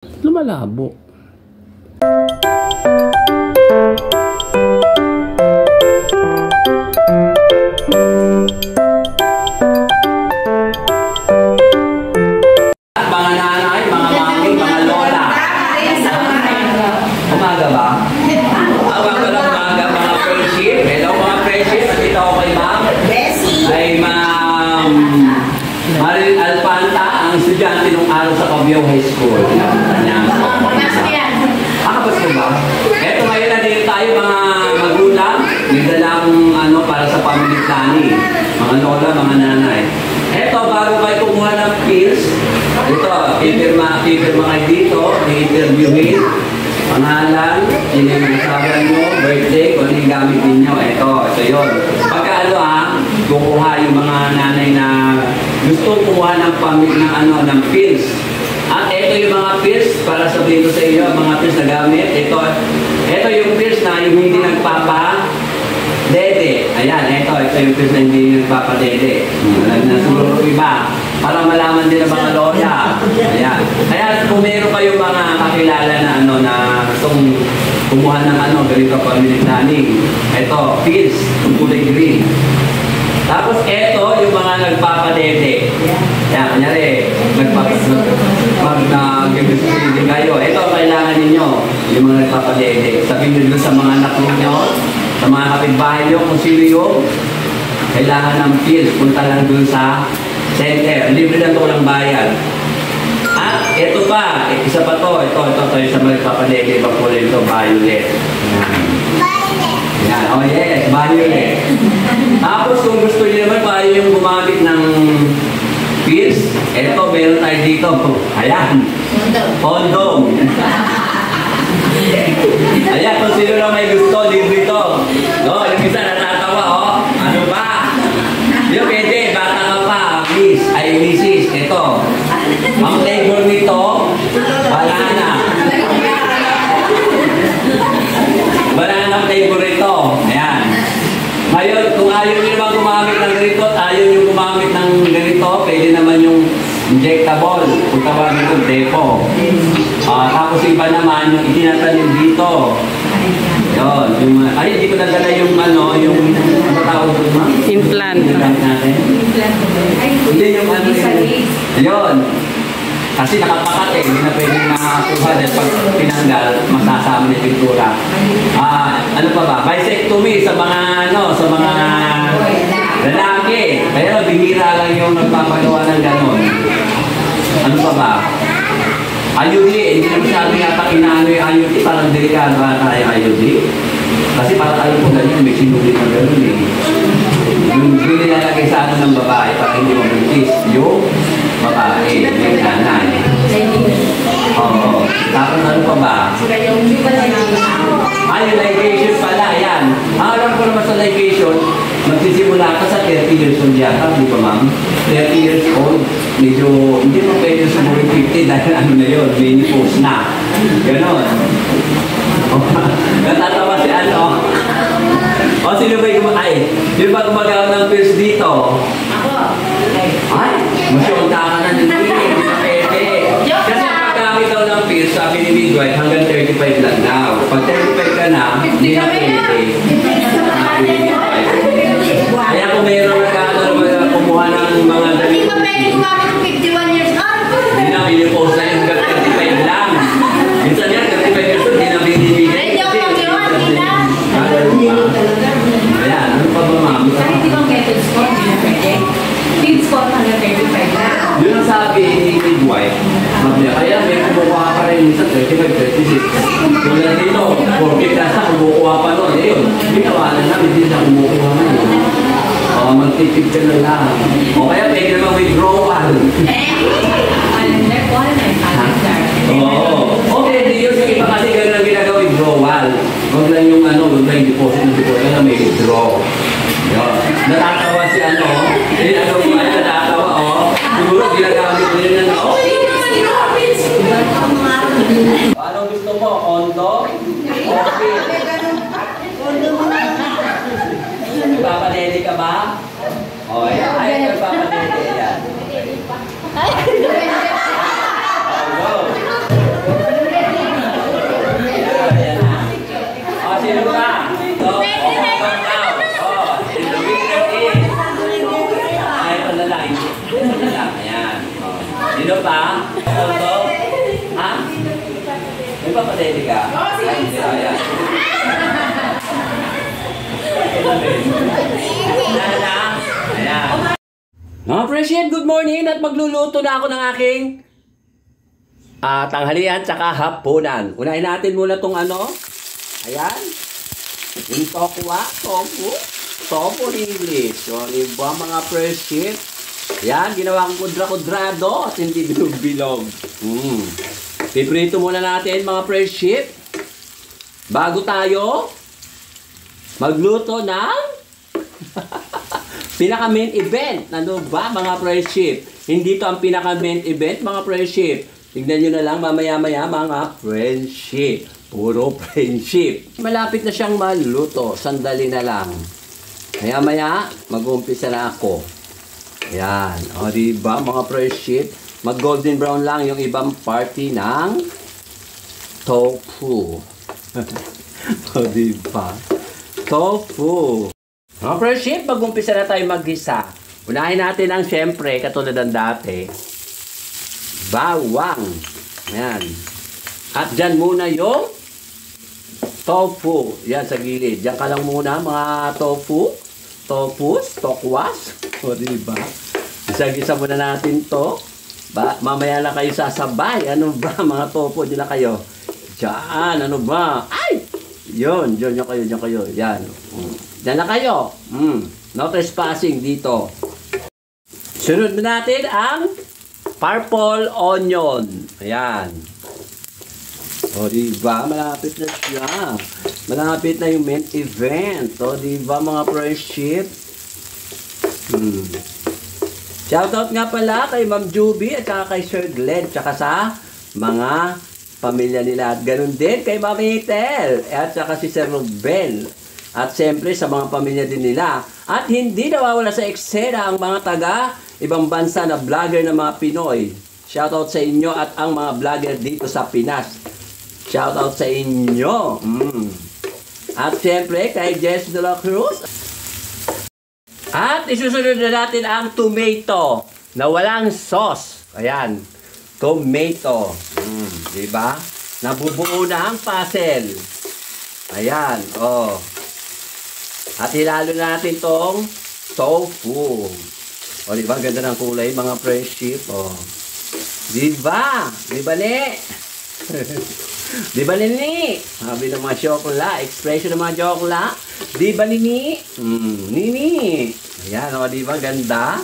Lumalabo. Mga nanay, mga mami, mga lola. Umaga ba? Umaga, mga friendship. Hello mga friendship. Nandito ako kay ma'am. Ay ma'am Maril Alpanta, ang estudyante nung araw sa Cabiao High School. Kapag ko ba? Eto ngayon na din tayo mga magulang. Nagdala akong para sa family planning. Mga lola, mga nanay. Eto, bago kayo kumuha ng pills, ito, pipirma kayo dito, i-interviewin, pangalan, yung asawa nyo, birthday, kung ano yung gamit ninyo. Ito yun. Pagka kukuha yung mga nanay na gusto kumuha ng ng pills. At ito yung mga pills, para sabihin ko sa inyo, mga pills na gamit. Ito yung pills na yung hindi nagpapa-dede. Ayan, ito yung pills na hindi nagpapa-dede. Alam na siguro iba. Para malaman din ang mga lola. Ayan. Kaya kung meron kayong mga kakilala na na gustong kumuha ng ganito family planning. Ito, pills, yung kulay green. Tapos ito, yung mga nagpapadede. Yan, kanyari, mag-give kayo. Ito, kailangan ninyo, yung mga nagpapadede. Sabihin nyo sa mga anak ninyo, sa mga kapitbahay nyo, kung sino yung kailangan ng pills. Punta lang dun sa center. Libre lang ito walang bayad. At ito pa, isa pa to. Ito sa mga nagpapadede. Pagkulay ito, violet. Yan, oh yes, violet. Tapos kung gusto niyo naman tayo yung gumamit ng pills, eto meron tayo dito. Ayan. Condom. Ayan, kung sino lang may gusto, libre ito. No, yung isa natatawa, oh. Ano ba? Yung pwede, bata ka pa, miss, ay missis. Ito. Ang flavor nito, banana. Banana flavor ito. Ayan. Ngayon, kung ayaw nyo naman gumamit ng ganito at ayaw nyo gumamit ng ganito, pwede naman yung injectable. Kung tawagin ito, depo. Tapos iba naman yung itinatanim dito. Yun. Hindi ko nadala yung yung tawag ito, ma? Implant. Implant natin. Hindi yung yun. Kasi nakapakat hindi na pwede makakuha dahil pag tinanggal, masasama ng pintura. Ano pa ba? Bisectomy sa mga lalaki. Kaya bihira lang yung nagpapagawa ng ganon. Ano pa ba? IUD, hindi na masyado yata inaano yung IUD, parang delikado ba tayo IUD? Kasi parang alam ko ganyan, may sinulit na ganon eh. Yung nilalagay sa ng babae, para hindi mabuntis, yung babae, yung nanay. Oo. Tapos ano pa ba? Yung ligation pala, yan. Alam ko naman sa ligation, magsisimula ka sa 30 years old yata, di ba ma'am? 30 years old, medyo, hindi mo pwede sumulit 50 dahil ano na yun, menopause na. Ganon. Natatawa si O, sino ba gumagawa ng pills dito? Ako. Ay, masyonta ka na nito eh. Hindi na pwede. Kasi ang paggamit daw ng pills, sabi ni midwife, hanggang 35 lang daw. Pag 35 ka na, hindi na pwede. Kaya kung mayroon kumuha ng mga Hindi pa pwede gumamit ng 51 years old. Hindi na, pinipose na yung hanggang 35 lang. Minsan yan, 35 years old, hindi na binibigay. Hindi ako mag-iwan, hindi na. Ayan, ano pa ba ma'am? Sabi di bang kids ko, hindi na pwede? Kids ko hanggang 35 na. Yun ang sabi ni midwife. Kaya may kumukuha pa rin sa 35, 36. Tulad dito, 40 plus na kumukuha pa nun. Eh yun, binawalan na, hindi na kumukuha na yun. Magtitip ka na lang. O kaya pwede naman withdrawal. Calendar ko, calendar. Oo. Okay, di yun. Sige pa kasi gano'n ang ginagawa withdrawal. Huwag lang yung huwag lang yung deposit ng deposit na may withdraw. Yun. Natatawa si natatawa, siguro ginagamit din yan, Anong gusto mo? Condom? Okay. Papadede ka ba? O, ayan. Ay, papadede. Ayan. ba patete ka? Oo, sige. Ay, hindi. Ayan. Nana. Ayan. Mga presyon, good morning at magluluto na ako ng aking tanghalian tsaka hapunan. Unahin natin muna tong ano. Ayan. Yung tokwa, tofu in English. So, iba mga presyon. Ayan, ginawa kong kudra-kudrado at hindi bilog-bilog. Piprito muna natin mga presyon. Bago tayo magluto ng pinaka-main event. Ano ba mga friendship? Hindi to ang pinaka-main event mga friendship. Tignan nyo na lang mamaya-maya mga friendship. Puro friendship. Malapit na siyang maluto. Sandali na lang. Maya-maya mag-umpisa na ako. Ayan. O diba mga friendship? Mag-golden brown lang yung ibang party ng tofu. O diba? Tofu. Mga friendship, mag-umpisa na tayo mag-gisa. Unahin natin ang siyempre, katulad ng dati, bawang. Ayan. At dyan muna yung tofu. Yan sa gilid. Diyan ka lang muna mga tokwas. O diba? Isa-gisa muna natin to. Mamaya na kayo sasabay. Ano ba mga tofu? Diyan na kayo. Diyan. Ano ba? Ay! Yun kayo. Yan. Diyan na kayo. No trespassing dito. Sunod na natin ang purple onion. Ayan. O diba? Malapit na siya. Malapit na yung main event. O diba mga friendship? Shoutout nga pala kay Ma'am Juby at saka kay Sir Glenn. Tsaka sa mga pamilya nila. At ganun din kay Mami Tel. At saka si Sir Ruben. At siyempre sa mga pamilya din nila. At hindi nawawala sa eksena ang mga taga ibang bansa na vlogger ng mga Pinoy. Shoutout sa inyo at ang mga vlogger dito sa Pinas. Shoutout sa inyo. At siyempre kay Jess de la Cruz. At isusunod na natin ang tomato na walang sauce. Ayan. Tomato. Diba? Nabubuo na ang puzzle. Ayan. Oh. At ilalo natin tong tofu. O, diba? Ganda ng kulay, mga friendship. O. Diba? Diba, ni? Diba, ni? Sabi ng mga chocolate. Expression ng mga chocolate. Diba, nini? Nini. Ayan, o, diba? Ganda.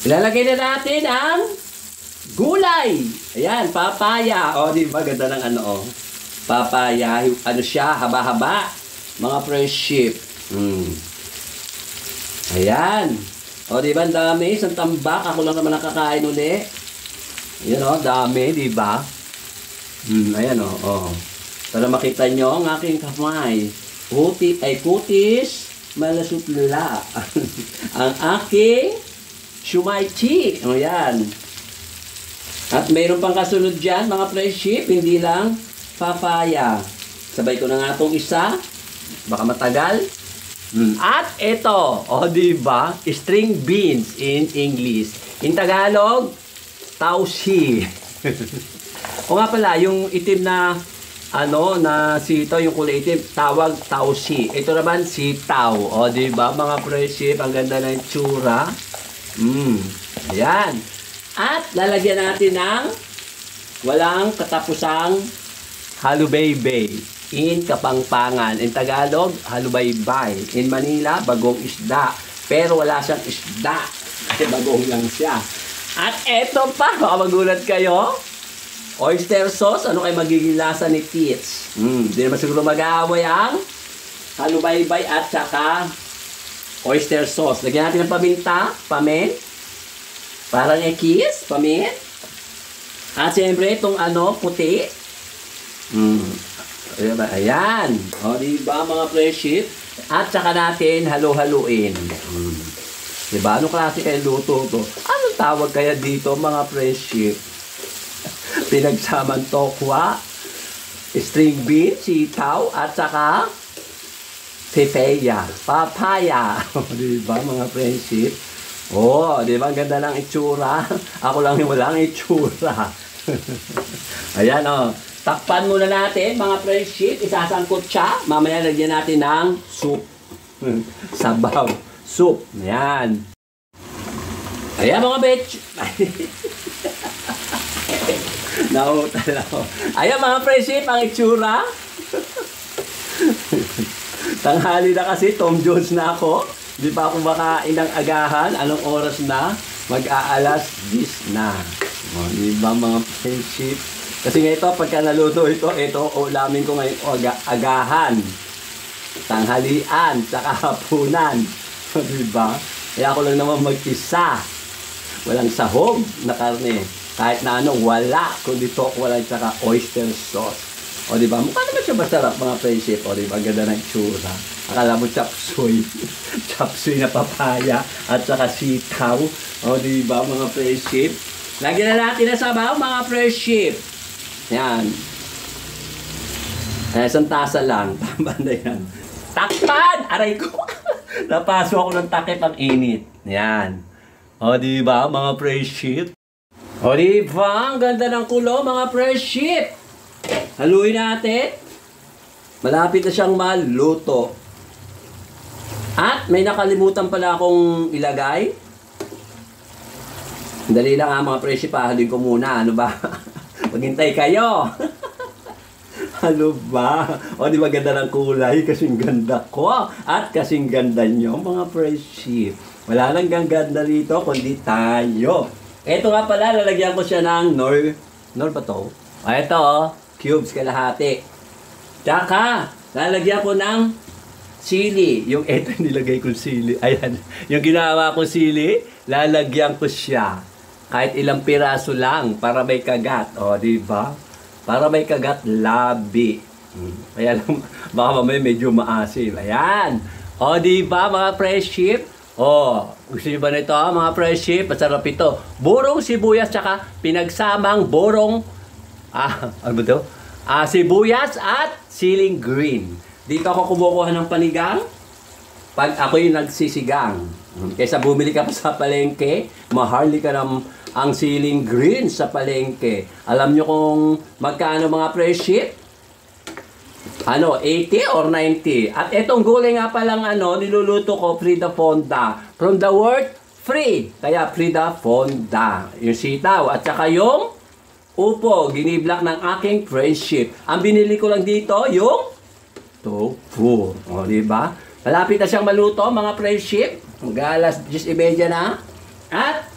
Ilalagay na natin ang gulay. Ayan, papaya. O, diba? Ganda ng ano, o. Papaya. Ano siya? Haba-haba. Mga friendship. Ayan. O, diba? Ang dami. Isang tambak. Ako lang naman nakakain uli. Ayan, o. Dami, diba? Ayan, o. Para makita nyo ang aking kamay. Kutis. Malasutla. Ang aking shumaichi. O, yan. At mayroon pang kasunod dyan, mga friendship. Hindi lang papaya. Sabay ko na nga itong isa. Baka matagal. At ito, o diba? String beans in English. In Tagalog, tausi. O nga pala, yung itim na na sitaw, yung kulay itim, tawag tausi. Ito naman sitaw. O diba, mga friendship, ang ganda ng tsura. Ayan. At lalagyan natin ng walang katapusang halubaybay. In Kapampangan. In Tagalog, halubaybay. In Manila, bagong isda. Pero wala siyang isda. Kasi bagong lang siya. At eto pa, baka magulat kayo. Oyster sauce. Ano kayo magiging lasa ni Tits? Hindi naman siguro mag-aaway ang halubaybay at saka oyster sauce. Lagyan natin ng paminta. Pamin. Parang ekis. Pamin. At siyempre, itong puti. Ayan. O, diba mga friendship? At saka natin halo-haluin. Diba? Anong klase kayo luto to? Anong tawag kaya dito mga friendship? Pinagsamang tokwa, string beans, sitaw, at saka papaya. O, diba mga friendship? Oh, di ba? Ang ganda ng itsura. Ako lang yung walang itsura. Ayan, oh. Takpan muna natin, mga friendship. Isasangkot siya. Mamaya lagyan natin ng soup. Sabaw. Soup. Ayan. Ayan, mga bitch. Nautal ako. Ayan, mga friendship, ang itsura. Tanghali na kasi, Tom Jones na ako. Di pa ako makain ng agahan. Anong oras na? Mag-aalas 10 na. O, di ba, mga friendship? Kasi nga ito, pagka naluto ito, ulamin ko ngayon agahan, tanghalian, saka hapunan. Diba? Kaya ako lang naman mag-isa. Walang sahog na karne. Kahit na ano, wala. Kundi tokwa lang, saka oyster sauce. O diba? Mukha naman siya masarap, mga friendship. O diba? Ganda ng itsura. Akala mo chapsuy. Chapsuy na papaya at saka sitaw. O diba, mga friendship? Lagyan na natin na sabaw, mga friendship. Yan. Isang tasa lang. Tama na yan. Takpan! Aray ko! Napaso ako ng takip ang init. Yan. O, diba, mga friendship? O, diba? Ang ganda ng kulo, mga friendship. Haluin natin. Malapit na siyang maluto. At may nakalimutan pala akong ilagay. Dali lang mga friendship. Haluin ko muna. Ano ba? Maghintay kayo. Ano ba? O, di ba ganda ng kulay? Kasing ganda ko. At kasing ganda nyo, mga friendship. Wala nang ganda rito, kundi tayo. Ito nga pala, lalagyan ko siya ng Nor ba to? O, ito, cubes kalahati. Tsaka, lalagyan ko ng sili. Yung ito nilagay ko sili. Ayan. Yung ginawa ko sili, lalagyan ko siya. Kahit ilang piraso lang para may kagat. O, di ba? Para may kagat, labi. Kaya lang, baka mamaya medyo maasim. Ayan. O, di ba, mga friendship? O, gusto nyo ba nito, mga friendship? Masarap ito. Burong sibuyas, tsaka pinagsamang burong, ano ba ito? Sibuyas at siling green. Dito ako kumukuha ng panigang pag ako yung nagsisigang. Kaysa bumili ka pa sa palengke, maharli ka ng ang siling green sa palengke. Alam nyo kung magkano, mga friendship? 80 or 90. At itong gulay nga palang niluluto ko, Frida Fonda. From the word free. Kaya Frida Fonda. Yung sitaw. At saka yung upo. Giniblak ng aking friendship. Ang binili ko lang dito, yung tofu. O, diba? Malapit na siyang maluto, mga friendship. Mag-alas 10:30 na. At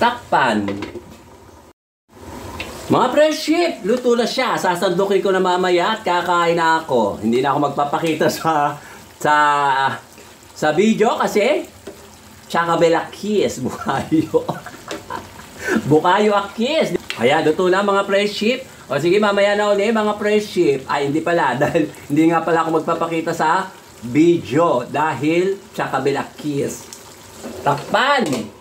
takpan. Mga friendship, luto na siya. Sasandukin ko na mamaya at kakain na ako. Hindi na ako magpapakita sa video kasi Chacabel Kiss, bukayo. Bukayo Kiss. Ayan, luto na, mga friendship. O sige, mamaya na ulit, mga friendship. Ay, hindi pala. Dahil hindi nga pala ako magpapakita sa video. Dahil Chacabel Kiss. Takpan!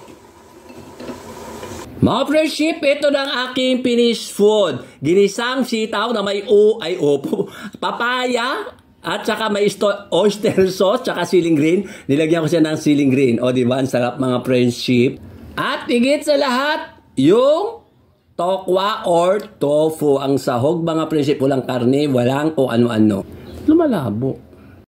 Mga friendship, ito na ang aking finished food. Ginisang sitaw na may papaya, at saka may oyster sauce, saka siling green. Nilagyan ko siya ng siling green. O, diba? Ang sarap, mga friendship. At higit sa lahat, yung tokwa or tofu. Ang sahog, mga friendship. Walang karne, walang o ano-ano. Lumalabo.